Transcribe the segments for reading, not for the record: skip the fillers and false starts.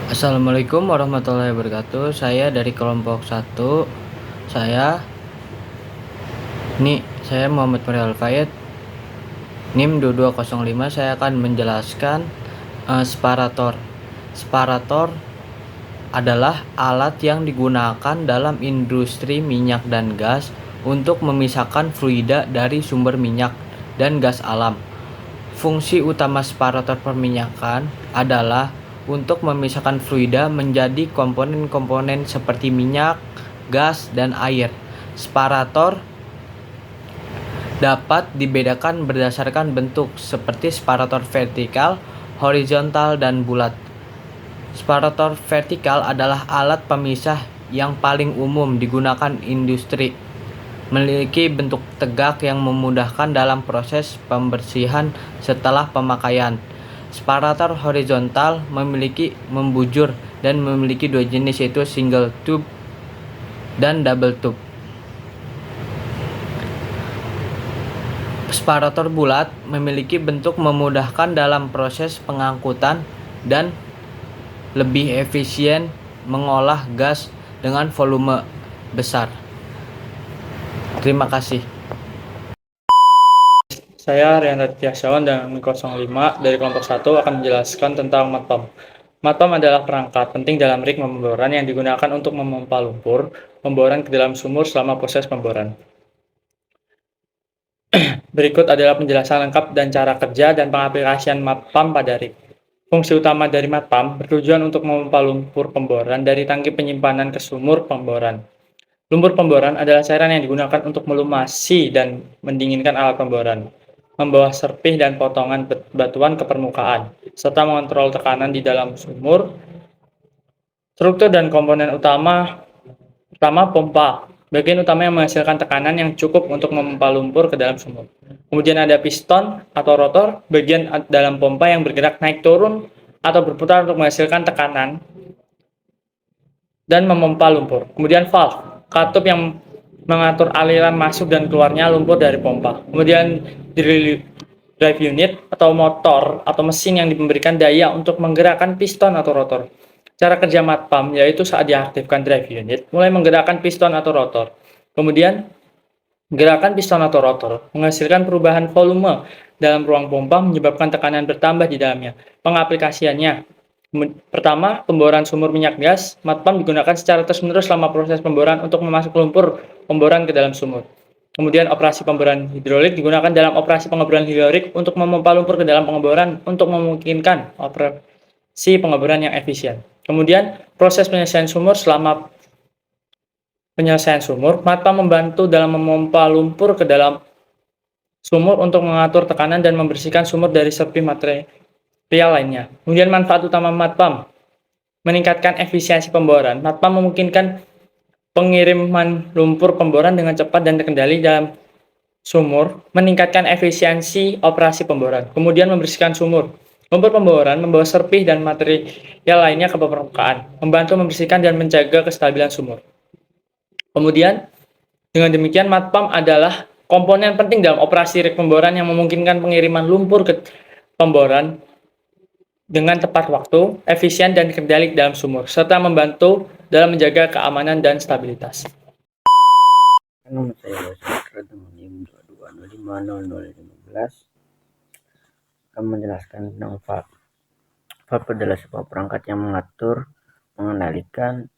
Assalamualaikum warahmatullahi wabarakatuh. Saya dari kelompok 1. Saya saya Muhammad Farel Fayed, NIM 2205. Saya akan menjelaskan separator. Separator adalah alat yang digunakan dalam industri minyak dan gas untuk memisahkan fluida dari sumber minyak dan gas alam. Fungsi utama separator perminyakan adalah untuk memisahkan fluida menjadi komponen-komponen seperti minyak, gas, dan air. Separator dapat dibedakan berdasarkan bentuk, seperti separator vertikal, horizontal, dan bulat. Separator vertikal adalah alat pemisah yang paling umum digunakan industri. Memiliki bentuk tegak yang memudahkan dalam proses pembersihan setelah pemakaian. Separator horizontal memiliki membujur dan memiliki dua jenis, yaitu single tube dan double tube. Separator bulat memiliki bentuk memudahkan dalam proses pengangkutan dan lebih efisien mengolah gas dengan volume besar. Terima kasih. Saya Rian Tiasyawan dan 05 dari kelompok 1 akan menjelaskan tentang matpam. Matpam adalah perangkat penting dalam rig pemboran yang digunakan untuk memompa lumpur pemboran ke dalam sumur selama proses pemboran. Berikut adalah penjelasan lengkap dan cara kerja dan pengaplikasian matpam pada rig. Fungsi utama dari matpam bertujuan untuk memompa lumpur pemboran dari tangki penyimpanan ke sumur pemboran. Lumpur pemboran adalah cairan yang digunakan untuk melumasi dan mendinginkan alat pemboran, membawa serpih dan potongan batuan ke permukaan, serta mengontrol tekanan di dalam sumur. Struktur dan komponen utama pompa, bagian utama yang menghasilkan tekanan yang cukup untuk memompa lumpur ke dalam sumur. Kemudian ada piston atau rotor, bagian dalam pompa yang bergerak naik turun atau berputar untuk menghasilkan tekanan dan memompa lumpur. Kemudian valve, katup yang mengatur aliran masuk dan keluarnya lumpur dari pompa. Kemudian drive unit atau motor atau mesin yang memberikan daya untuk menggerakkan piston atau rotor. Cara kerja matpam yaitu saat diaktifkan drive unit mulai menggerakkan piston atau rotor. Kemudian gerakan piston atau rotor menghasilkan perubahan volume dalam ruang pompa menyebabkan tekanan bertambah di dalamnya. Pengaplikasiannya, pertama, pemboran sumur minyak gas. Matpam digunakan secara terus-menerus selama proses pemboran untuk memasuk lumpur pemboran ke dalam sumur. Kemudian operasi pemboran hidrolik digunakan dalam operasi pengeboran hidrolik untuk memompa lumpur ke dalam pengeboran untuk memungkinkan operasi pengeboran yang efisien. Kemudian proses penyelesaian sumur. Selama penyelesaian sumur, matpam membantu dalam memompa lumpur ke dalam sumur untuk mengatur tekanan dan membersihkan sumur dari serpih material lainnya. Kemudian manfaat utama matpam, meningkatkan efisiensi pemboran. Matpam memungkinkan pengiriman lumpur pemboran dengan cepat dan terkendali dalam sumur, meningkatkan efisiensi operasi pemboran. Kemudian membersihkan sumur. Lumpur pemboran membawa serpih dan material lainnya ke permukaan, membantu membersihkan dan menjaga kestabilan sumur. Kemudian, dengan demikian matpam adalah komponen penting dalam operasi rig pemboran yang memungkinkan pengiriman lumpur ke pemboran dengan tepat waktu, efisien, dan terkendali dalam sumur, serta membantu dalam menjaga keamanan dan stabilitas. Nama saya Wasitra dengan NIM 22050015 akan menjelaskan tentang valve. Valve adalah sebuah perangkat yang mengatur, mengendalikan,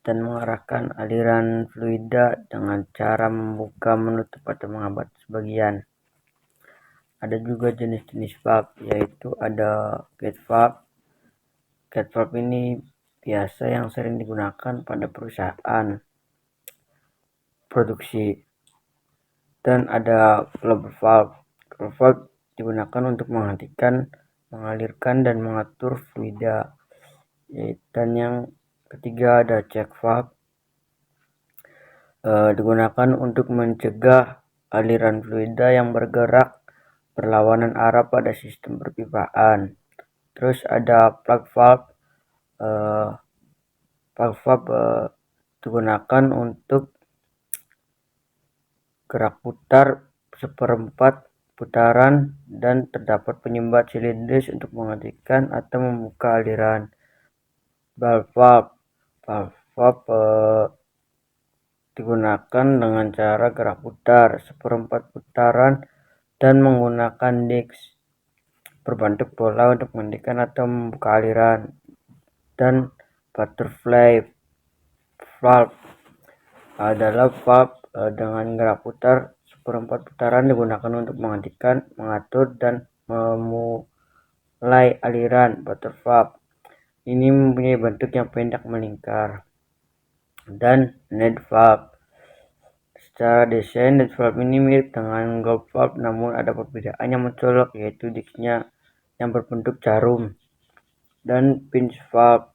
dan mengarahkan aliran fluida dengan cara membuka, menutup, atau menghambat sebagian. Ada juga jenis-jenis valve, yaitu ada gate valve. Gate valve ini biasa yang sering digunakan pada perusahaan produksi. Dan ada global valve. Global valve digunakan untuk menghentikan, mengalirkan, dan mengatur fluida. Dan yang ketiga ada check valve, digunakan untuk mencegah aliran fluida yang bergerak berlawanan arah pada sistem perpipaan. Terus ada plug valve. Plug valve digunakan untuk gerak putar seperempat putaran dan terdapat penyumbat silindris untuk menghentikan atau membuka aliran. Valve digunakan dengan cara gerak putar seperempat putaran dan menggunakan disks berbentuk bola untuk menghentikan atau membuka aliran, dan butterfly valve adalah valve dengan gerak putar seperempat putaran digunakan untuk menghentikan, mengatur, dan memulai aliran. Butterfly ini mempunyai bentuk yang pendek melingkar. Dan net valve. Secara desain, net valve ini mirip dengan golf valve, namun ada perbedaan yang mencolok, yaitu disksnya yang berbentuk jarum. Dan pinch valve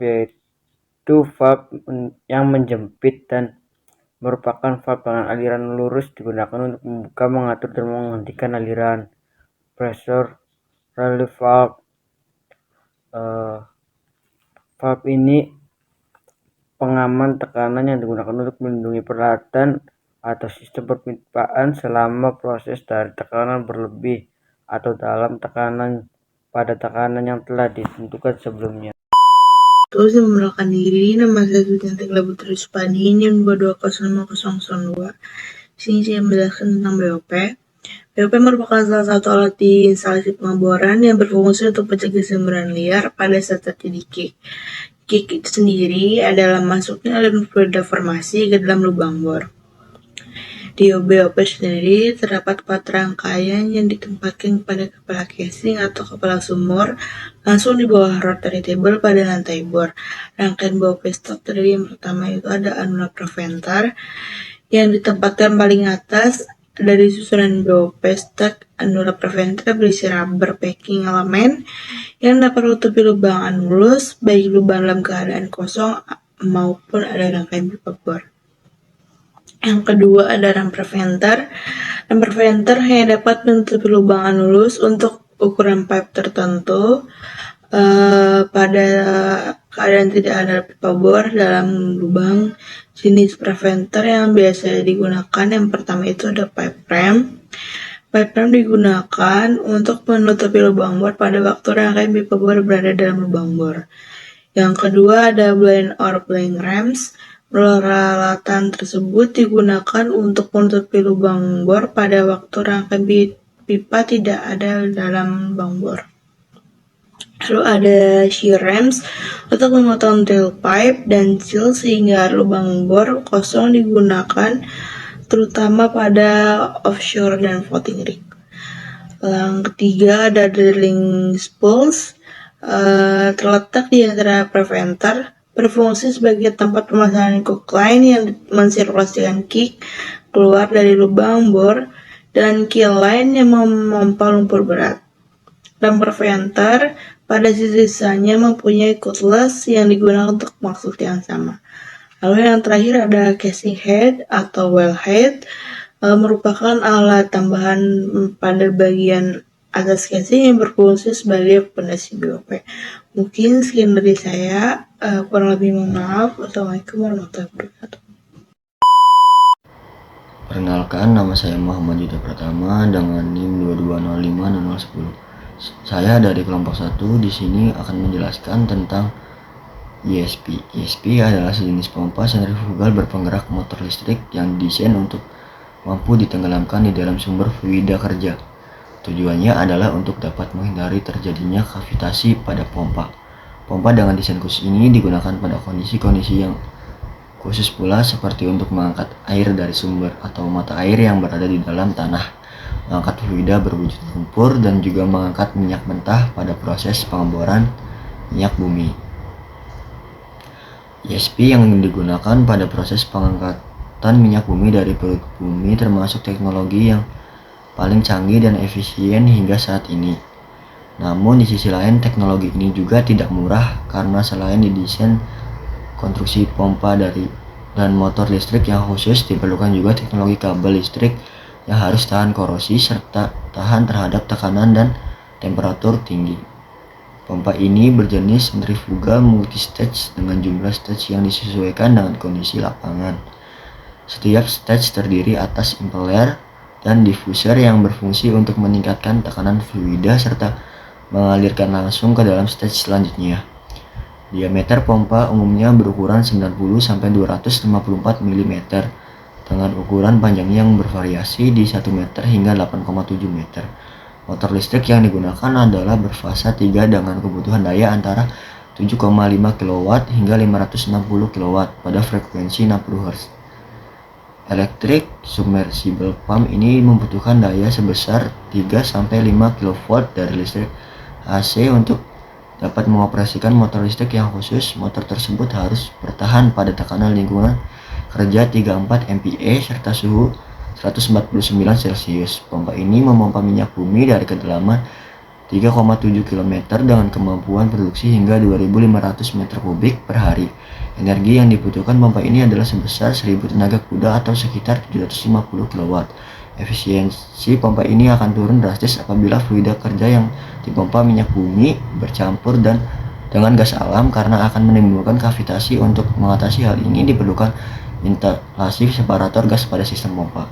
yaitu valve yang menjepit dan merupakan valve dengan aliran lurus, digunakan untuk membuka, mengatur, dan menghentikan aliran. Pressure relief valve. Valve ini pengaman tekanan yang digunakan untuk melindungi peralatan atau sistem perpipaan selama proses dari tekanan berlebih atau dalam tekanan pada tekanan yang telah ditentukan sebelumnya. Terus yang memperkenalkan diri, nama saya Sujanti Laboratory Supadi, NIM 2205002. Sini saya menjelaskan tentang BOP. BOP merupakan salah satu alat di instalasi pengeboran yang berfungsi untuk mencegah semburan liar pada saat terjadi kick. Kick itu sendiri adalah masuknya aliran fluida formasi ke dalam lubang bor. Di BOP sendiri terdapat 4 rangkaian yang ditempatkan pada kepala casing atau kepala sumur langsung di bawah rotary table pada lantai bor. Rangkaian BOP stok terdiri yang pertama itu ada annular preventer yang ditempatkan paling atas. Dari susunan BOP stok annular preventer berisi rubber packing element yang dapat menutupi lubang anulus, baik lubang dalam keadaan kosong maupun ada rangkaian pipa bor. Yang kedua ada ram preventer. Ram preventer hanya dapat menutupi lubang anulus untuk ukuran pipe tertentu pada keadaan tidak ada pipa bor dalam lubang. Jenis preventer yang biasa digunakan yang pertama itu ada pipe ram. Pipe ram digunakan untuk menutupi lubang bor pada waktu rangkaian pipa bor berada dalam lubang bor. Yang kedua ada blind or blank rams. Peralatan tersebut digunakan untuk menutupi lubang bor pada waktu rangkaian pipa tidak ada dalam lubang bor. Lalu ada shear rams untuk memotong tailpipe dan seal sehingga lubang bor kosong digunakan terutama pada offshore dan floating rig. Yang ketiga ada drilling spools, terletak di antara preventer, berfungsi sebagai tempat pemasangan hook line yang mensirkulasikan kick keluar dari lubang bor dan keel line yang memompa lumpur berat. Ram preventer pada sisanya mempunyai cutlass yang digunakan untuk maksud yang sama. Lalu yang terakhir ada casing head atau wellhead, merupakan alat tambahan pada bagian atas casing yang berfungsi sebagai pondasi BOP. Mungkin sekian dari saya, kurang lebih mohon maaf. Wassalamualaikum warahmatullahi wabarakatuh. Perkenalkan, nama saya Muhammad Yuda Pratama dengan NIM 22050010. Saya dari kelompok 1 di sini akan menjelaskan tentang ESP. ESP adalah sejenis pompa sentrifugal berpenggerak motor listrik yang didesain untuk mampu ditenggelamkan di dalam sumber fluida kerja. Tujuannya adalah untuk dapat menghindari terjadinya kavitasi pada pompa. Pompa dengan desain khusus ini digunakan pada kondisi-kondisi yang khusus pula, seperti untuk mengangkat air dari sumber atau mata air yang berada di dalam tanah, mengangkat fluida berwujud lumpur, dan juga mengangkat minyak mentah pada proses pengeboran minyak bumi. ESP yang digunakan pada proses pengangkatan minyak bumi dari perut bumi termasuk teknologi yang paling canggih dan efisien hingga saat ini. Namun di sisi lain, teknologi ini juga tidak murah karena selain didesain konstruksi pompa dan motor listrik yang khusus, diperlukan juga teknologi kabel listrik yang harus tahan korosi serta tahan terhadap tekanan dan temperatur tinggi. Pompa ini berjenis sentrifugal multi-stage dengan jumlah stage yang disesuaikan dengan kondisi lapangan. Setiap stage terdiri atas impeller dan diffuser yang berfungsi untuk meningkatkan tekanan fluida serta mengalirkan langsung ke dalam stage selanjutnya. Diameter pompa umumnya berukuran 90-254 mm dengan ukuran panjangnya yang bervariasi di 1 meter hingga 8,7 meter. Motor listrik yang digunakan adalah berfasa 3 dengan kebutuhan daya antara 7,5 kW hingga 560 kW pada frekuensi 60 Hz. Electric submersible pump ini membutuhkan daya sebesar 3-5 kV dari listrik AC untuk dapat mengoperasikan motor listrik yang khusus. Motor tersebut harus bertahan pada tekanan lingkungan kerja 34 MPa serta suhu 149 Celcius. Pompa ini memompa minyak bumi dari kedalaman 3,7 km dengan kemampuan produksi hingga 2.500 meter kubik per hari. Energi yang dibutuhkan pompa ini adalah sebesar 1000 tenaga kuda atau sekitar 750 kW. Efisiensi pompa ini akan turun drastis apabila fluida kerja yang dipompa minyak bumi bercampur dengan gas alam karena akan menimbulkan kavitasi. Untuk mengatasi hal ini diperlukan instalasi separator gas pada sistem pompa.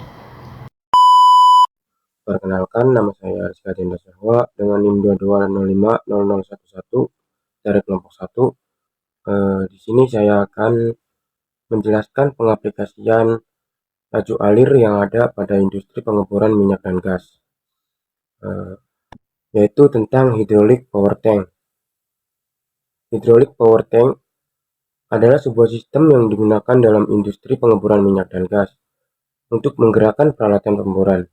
Perkenalkan, nama saya Rizka Dinda Sahwa dengan NIM 22050011 dari kelompok 1. Di sini saya akan menjelaskan pengaplikasian laju alir yang ada pada industri pengeboran minyak dan gas, yaitu tentang hydraulic power tank. Hydraulic power tank adalah sebuah sistem yang digunakan dalam industri pengeboran minyak dan gas untuk menggerakkan peralatan pemboran.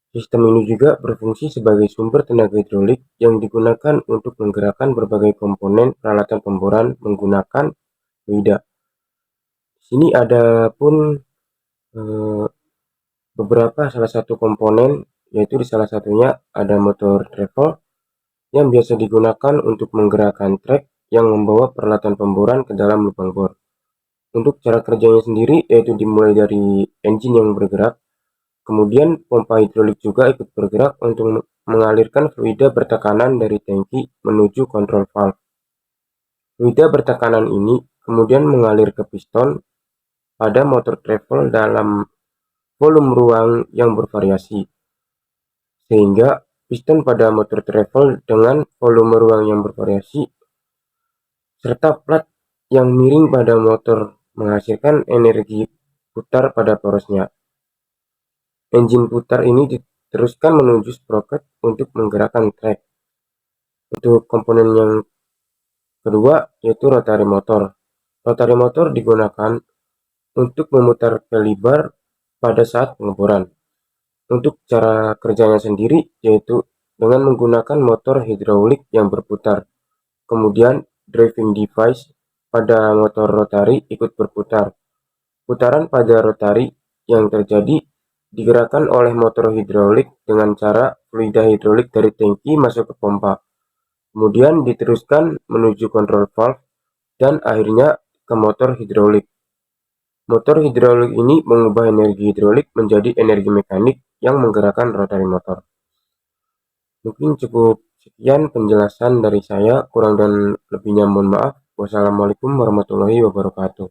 Sistem ini juga berfungsi sebagai sumber tenaga hidrolik yang digunakan untuk menggerakkan berbagai komponen peralatan pemboran menggunakan fluida. Di sini ada pun beberapa salah satu komponen, yaitu di salah satunya ada motor travel yang biasa digunakan untuk menggerakkan trek yang membawa peralatan pemboran ke dalam lubang bor. Untuk cara kerjanya sendiri yaitu dimulai dari engine yang bergerak, kemudian pompa hidrolik juga ikut bergerak untuk mengalirkan fluida bertekanan dari tangki menuju kontrol valve. Fluida bertekanan ini kemudian mengalir ke piston pada motor travel dalam volume ruang yang bervariasi, sehingga piston pada motor travel dengan volume ruang yang bervariasi serta plat yang miring pada motor menghasilkan energi putar pada porosnya. Engine putar ini diteruskan menuju sprocket untuk menggerakkan trek. Untuk komponen yang kedua yaitu rotary motor. Rotary motor digunakan untuk memutar kalibar pada saat pengeboran. Untuk cara kerjanya sendiri yaitu dengan menggunakan motor hidraulik yang berputar. Kemudian driving device pada motor rotary ikut berputar. Putaran pada rotary yang terjadi digerakkan oleh motor hidraulik dengan cara fluida hidrolik dari tangki masuk ke pompa, kemudian diteruskan menuju kontrol valve dan akhirnya ke motor hidraulik. Motor hidraulik ini mengubah energi hidrolik menjadi energi mekanik yang menggerakkan rotary motor. Mungkin cukup sekian penjelasan dari saya, kurang dan lebihnya mohon maaf. Wassalamualaikum warahmatullahi wabarakatuh.